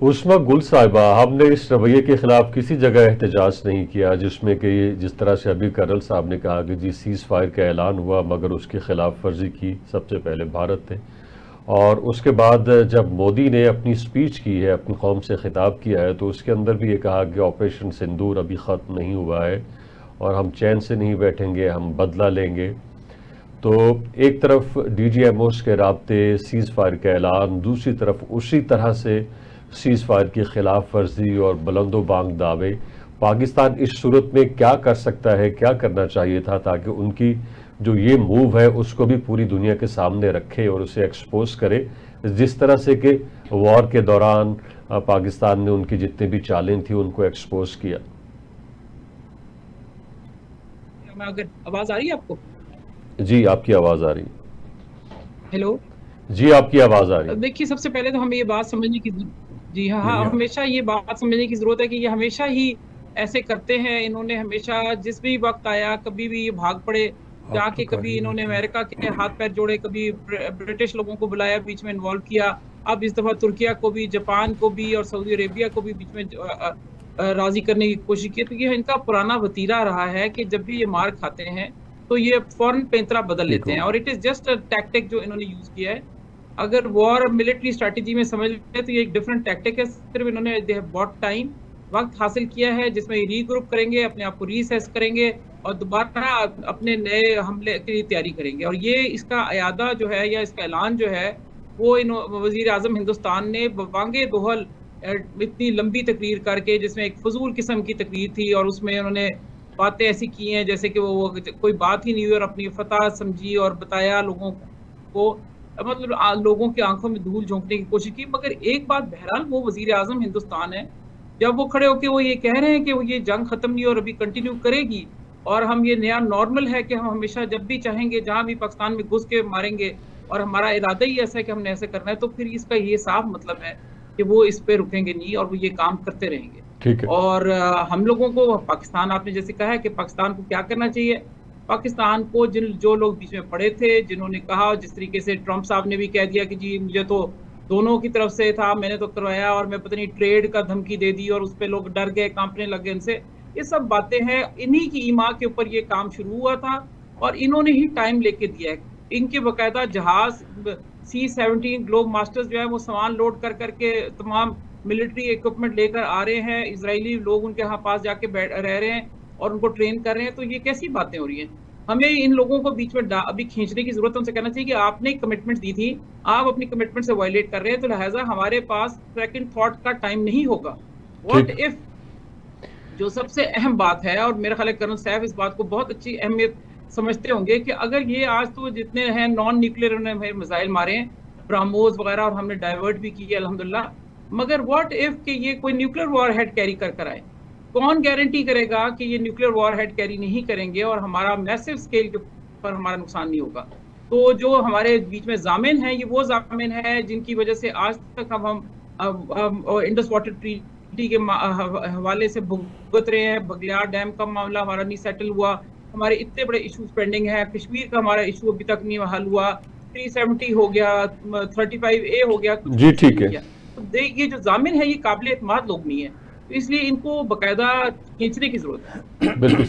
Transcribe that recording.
उस्मा गुल साहिबा, हमने इस रवैये के खिलाफ किसी जगह एहतजाज नहीं किया जिसमें कि जिस तरह से अभी कर्नल साहब ने कहा कि जी सीज़ फायर का ऐलान हुआ मगर उसकी खिलाफ वर्जी की सबसे पहले भारत ने। और उसके बाद जब मोदी ने अपनी स्पीच की है, अपनी कौम से खिताब किया है, तो उसके अंदर भी ये कहा कि ऑपरेशन सिंदूर अभी ख़त्म नहीं हुआ है और हम चैन से नहीं बैठेंगे, हम बदला लेंगे। तो एक तरफ डीजीएमओस के राब्ते, सीज़ फायर का ऐलान, दूसरी तरफ उसी तरह से सीज़ फायर की खिलाफ वर्जी और बुलंदो बांग दावे। पाकिस्तान इस सूरत में क्या कर सकता है, क्या करना चाहिए था ताकि उनकी जो ये मूव है उसको भी पूरी दुनिया के सामने रखे और उसे एक्सपोज करे, जिस तरह से कि वॉर के दौरान पाकिस्तान ने उनकी जितनी भी चालें थी उनको एक्सपोज किया। मैं अगर आवाज आ रही है आपको? जी आपकी आवाज़ आ रही हेलो। है। जी आपकी आवाज़ आ रही है। देखिए, सबसे पहले तो हमें ये बात समझने की जी हाँ हाँ, हमेशा ये बात समझने की जरूरत है कि ये हमेशा ही ऐसे करते हैं। इन्होंने हमेशा जिस भी वक्त आया कभी भी ये भाग पड़े, जाके कभी इन्होंने अमेरिका के हाथ पैर जोड़े, कभी ब्रिटिश लोगों को बुलाया, बीच में इन्वॉल्व किया। अब इस दफा तुर्किया को भी, जापान को भी और सऊदी अरेबिया को भी बीच में राजी करने की कोशिश की। तो ये इनका पुराना वतीरा रहा है कि जब भी ये मार खाते हैं तो ये फौरन पैंतरा बदल ठीक लेते हो हैं, गया। और it is just a tactic जो इन्होंने यूज किया है। अगर वॉर मिलिट्री स्ट्रेटेजी में समझ लें तो ये एक डिफरेंट टैक्टिक है। सिर्फ इन्होंने दे हैव बॉट टाइम, वक्त हासिल किया है जिसमें ये रीग्रुप करेंगे, अपने आप को रीसेस करेंगे और दोबारा अपने नए हमले के लिए तैयारी करेंगे। और ये इसका अयादा जो है या इसका ऐलान जो है वो इन वजीर आजम हिंदुस्तान ने वांगे दोहल इतनी लंबी तकरीर करके, जिसमें एक फजूल किस्म की तकरीर थी और उसमें उन्होंने बातें ऐसी की हैं जैसे कि वो कोई बात ही नहीं हुई और अपनी फतह समझी और बताया लोगों को, मतलब लोगों की आंखों में धूल झोंकने की कोशिश की। मगर एक बात बहरहाल, वो वजीर आजम हिंदुस्तान है, जब वो खड़े होकर वो ये कह रहे हैं कि वो ये जंग खत्म नहीं और अभी कंटिन्यू करेगी और हम ये नया नॉर्मल है कि हम हमेशा जब भी चाहेंगे जहां भी पाकिस्तान में घुस के मारेंगे और हमारा इरादा ही ऐसा है कि हमने ऐसे करना है, तो फिर इसका ये साफ मतलब है कि वो इस पे रुकेंगे नहीं और वो ये काम करते रहेंगे। ठीक है। और हम लोगों को पाकिस्तान, आपने जैसे कहा है कि पाकिस्तान को क्या करना चाहिए, पाकिस्तान को जो लोग बीच में पड़े थे, जिन्होंने कहा, जिस तरीके से ट्रंप साहब ने भी कह दिया कि जी मुझे तो दोनों की तरफ से था, मैंने तो करवाया और मैं पता नहीं ट्रेड का धमकी दे दी और उस पर लोग डर गए, कांपने लगे इनसे। ये सब बातें हैं, इन्हीं की ईमा के ऊपर ये काम शुरू हुआ था और इन्होंने ही टाइम लेके दिया है। इनके बकायदा जहाज C-17 ग्लोब मास्टर्स जो है वो सामान लोड कर करके तमाम मिलिट्री इक्विपमेंट लेकर आ रहे हैं, इजरायली लोग उनके यहाँ पास जाके बैठ रह रहे हैं और उनको ट्रेन कर रहे हैं। तो ये कैसी बातें हो रही हैं? हमें इन लोगों को बीच में अभी खींचने की जरूरत है। उनसे कहना चाहिए कि आपने कमिटमेंट दी थी, आप अपनी कमिटमेंट से वायलेट कर रहे हैं, तो लिहाजा हमारे पास सेकंड थॉट का टाइम नहीं होगा। व्हाट ठीक। इफ, जो सबसे अहम बात है, और मेरा ख्याल है कर्नल साहब इस बात को बहुत अच्छी अहमियत समझते होंगे, कि अगर ये आज तो जितने हैं नॉन न्यूक्लियर उन्होंने मिसाइल मारे हैं, ब्राह्मोस वगैरह, और हमने डाइवर्ट भी की है अल्हम्दुलिल्लाह, मगर व्हाट इफ कि ये कोई न्यूक्लियर वॉर हेड कैरी कर आए? कौन गारंटी करेगा कि ये न्यूक्लियर वॉर हेड कैरी नहीं करेंगे और हमारा मैसिव स्केल के ऊपर हमारा नुकसान नहीं होगा? तो जो हमारे बीच में जामिन है, ये वो जामिन है जिनकी वजह से आज तक हम इंडस वाटर ट्रीटी के हवाले से भुगत रहे हैं। बगलियार डैम का मामला हमारा नहीं सेटल हुआ, हमारे इतने बड़े इश्यूज पेंडिंग है, कश्मीर का हमारा इशू अभी तक नहीं हल हुआ, 370 हो गया, 35A हो गया, कुछ जी कुछ ठीक नहीं है। किया। तो ये जो जामिन है ये काबिल एतमाद लोग नहीं है, तो इसलिए इनको बकायदा खींचने की जरूरत है। बिल्कुल।